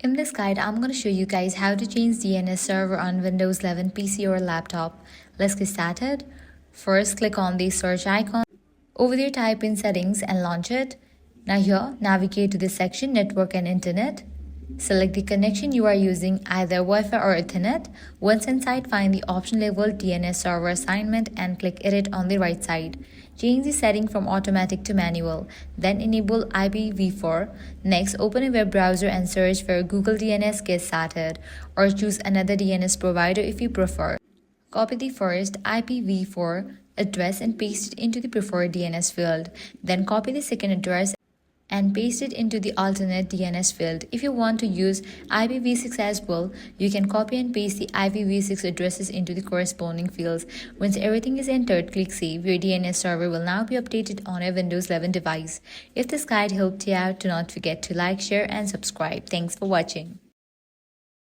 In this guide, I'm going to show you guys how to change DNS server on Windows 11 PC or laptop. Let's get started. First, click on the search icon. Over there, type in settings and launch it. Now here, navigate to the section network and internet. Select the connection you are using, either Wi-Fi or Ethernet. Once inside, find the option labeled DNS server assignment and click edit on the right side. Change the setting from automatic to manual. Then enable IPv4. Next, open a web browser and search for Google DNS. Get started, or choose another DNS provider if you prefer. Copy the first IPv4 address and paste it into the preferred DNS field. Then copy the second address and paste it into the alternate DNS field. If you want to use IPv6 as well, you can copy and paste the IPv6 addresses into the corresponding fields. Once everything is entered, click Save. Your DNS server will now be updated on a Windows 11 device. If this guide helped you out, do not forget to like, share, and subscribe. Thanks for watching.